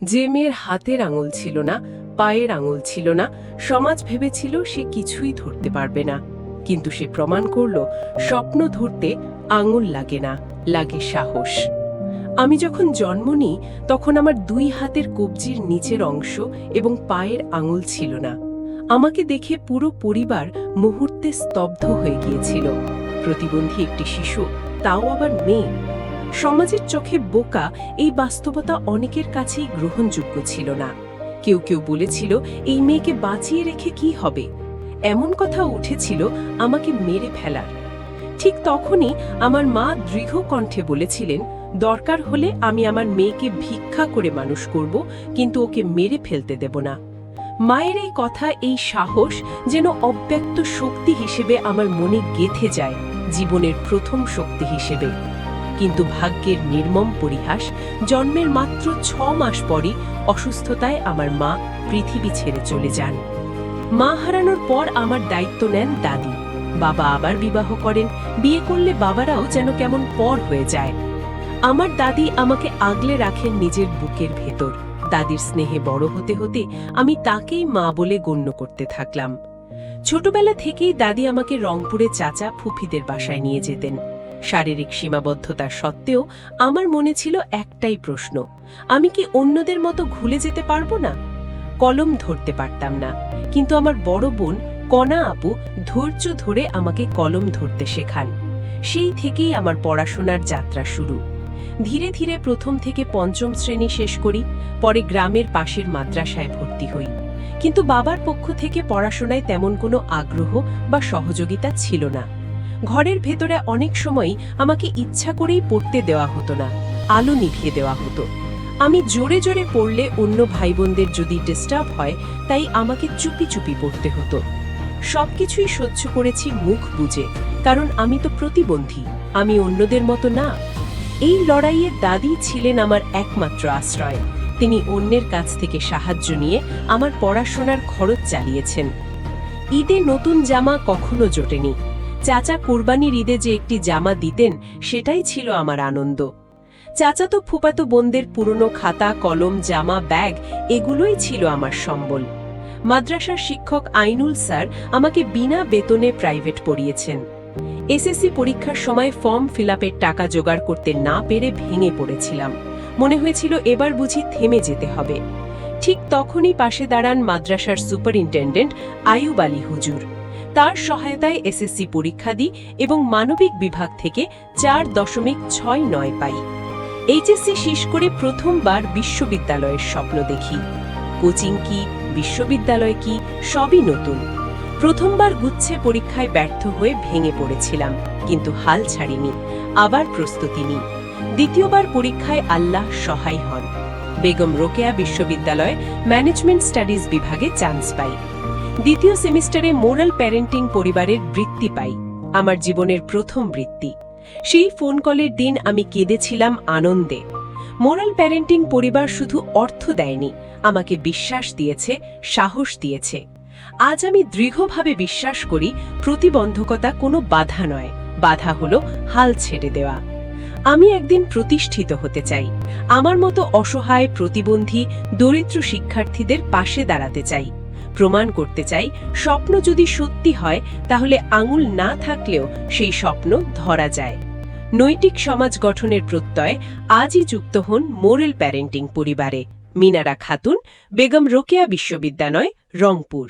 যে মেয়ের হাতের আঙুল ছিল না, পায়ের আঙুল ছিল না, সমাজ ভেবেছিল সে কিছুই ধরতে পারবে না। কিন্তু সে প্রমাণ করল, স্বপ্ন ধরতে আঙুল লাগে না, লাগে সাহস। আমি যখন জন্ম নিই তখন আমার 2 হাতের কবজির নিচের অংশ এবং পায়ের আঙুল ছিল না। আমাকে দেখে পুরো পরিবার মুহূর্তে স্তব্ধ হয়ে গিয়েছিল। প্রতিবন্ধী একটি শিশু, তাও আবার মেয়ে। সমাজের চোখে বোকা এই বাস্তবতা অনেকের কাছেই গ্রহণযোগ্য ছিল না। কেউ কেউ বলেছিল, এই মেয়েকে বাঁচিয়ে রেখে কি হবে। এমন কথা উঠেছিল আমাকে মেরে ফেলার। ঠিক তখনই আমার মা দৃঢ় কণ্ঠে বলেছিলেন, দরকার হলে আমি আমার মেয়েকে ভিক্ষা করে মানুষ করব, কিন্তু ওকে মেরে ফেলতে দেব না। মায়ের এই কথা, এই সাহস যেন অব্যক্ত শক্তি হিসেবে আমার মনে গেঁথে যায়, জীবনের প্রথম শক্তি হিসেবে। কিন্তু ভাগ্যের নির্মম পরিহাস, জন্মের মাত্র 6 মাস পরই অসুস্থতায় আমার মা পৃথিবী ছেড়ে চলে যান। মা হারানোর পর আমার দায়িত্ব নেন দাদি। বাবা আবার বিবাহ করেন। বিয়ে করলে বাবারাও যেন কেমন পর হয়ে যায়। আমার দাদি আমাকে আগলে রাখেন নিজের বুকের ভেতর। দাদির স্নেহে বড় হতে হতে আমি তাকেই মা বলে গণ্য করতে থাকলাম। ছোটবেলা থেকেই দাদি আমাকে রংপুরে চাচা ফুফিদের বাসায় নিয়ে যেতেন। শারীরিক সীমাবদ্ধতা সত্ত্বেও আমার মনে ছিল একটাই প্রশ্ন, আমি কি অন্যদের মতো ভুলে যেতে পারবো না? কলম ধরতে পারতাম না, কিন্তু আমার বড় বোন কণা আপু ধৈর্য ধরে আমাকে কলম ধরতে শেখান। সেই থেকেই আমার পড়াশোনার যাত্রা শুরু। ধীরে ধীরে প্রথম থেকে 5ম শ্রেণী শেষ করি, পরে গ্রামের পাশের মাদ্রাসায় ভর্তি হই। কিন্তু বাবার পক্ষ থেকে পড়াশোনায় তেমন কোনো আগ্রহ বা সহযোগিতা ছিল না। ঘরের ভেতরে অনেক সময়ই আমাকে ইচ্ছা করেই পড়তে দেওয়া হতো না, আলো নিভিয়ে দেওয়া হতো। আমি জোরে জোরে পড়লে অন্য ভাই বোনদের যদি ডিস্টার্ব হয়, তাই আমাকে চুপি চুপি পড়তে হতো। সবকিছুই সহ্য করেছি মুখ বুজে, কারণ আমি তো প্রতিবন্ধী, আমি অন্যদের মতো না। এই লড়াইয়ে দাদি ছিলেন আমার একমাত্র আশ্রয়। তিনি অন্যের কাছ থেকে সাহায্য নিয়ে আমার পড়াশোনার খরচ চালিয়েছেন। ঈদে নতুন জামা কখনো জোটেনি। চাচা কোরবানির ঈদে যে একটি জামা দিতেন, সেটাই ছিল আমার আনন্দ। চাচাতো ফুপাতো বোনদের পুরনো খাতা, কলম, জামা, ব্যাগ এগুলোই ছিল আমার সম্বল। মাদ্রাসার শিক্ষক আইনুল স্যার আমাকে বিনা বেতনে প্রাইভেট পড়িয়েছেন। এসএসসি পরীক্ষার সময় ফর্ম ফিলআপের টাকা জোগাড় করতে না পেরে ভেঙে পড়েছিলাম। মনে হয়েছিল এবার বুঝি থেমে যেতে হবে। ঠিক তখনই পাশে দাঁড়ান মাদ্রাসার সুপারিনটেন্ডেন্ট আইয়ুব আলী হুজুর। তার সহায়তায় এসএসসি পরীক্ষা দিই এবং মানবিক বিভাগ থেকে 4.69 পাই। এইচএসসি শেষ করে প্রথমবার বিশ্ববিদ্যালয়ের স্বপ্ন দেখি। কোচিং কি, বিশ্ববিদ্যালয় কি, সবই নতুন। প্রথমবার গুচ্ছে পরীক্ষায় ব্যর্থ হয়ে ভেঙে পড়েছিলাম, কিন্তু হাল ছাড়িনি, আবার প্রস্তুতি নিই। দ্বিতীয়বার পরীক্ষায় আল্লাহ সহায় হন। বেগম রোকেয়া বিশ্ববিদ্যালয়ে ম্যানেজমেন্ট স্টাডিজ বিভাগে চান্স পাই। দ্বিতীয় সেমিস্টারে মোরাল প্যারেন্টিং পরিবারের বৃত্তি পাই, আমার জীবনের প্রথম বৃত্তি। সেই ফোন কলের দিন আমি কেঁদেছিলাম আনন্দে। মোরাল প্যারেন্টিং পরিবার শুধু অর্থ দেয়নি, আমাকে বিশ্বাস দিয়েছে, সাহস দিয়েছে। আজ আমি দৃঢ়ভাবে বিশ্বাস করি, প্রতিবন্ধকতা কোনো বাধা নয়, বাধা হলো হাল ছেড়ে দেওয়া। আমি একদিন প্রতিষ্ঠিত হতে চাই। আমার মতো অসহায়, প্রতিবন্ধী, দরিদ্র শিক্ষার্থীদের পাশে দাঁড়াতে চাই। প্রমাণ করতে চাই, স্বপ্ন যদি সত্যি হয়, তাহলে আঙুল না থাকলেও সেই স্বপ্ন ধরা যায়। নৈতিক সমাজ গঠনের প্রত্যয় আজই যুক্ত হন মোরাল প্যারেন্টিং পরিবারে। মিনারা খাতুন, বেগম রোকেয়া বিশ্ববিদ্যালয়, রংপুর।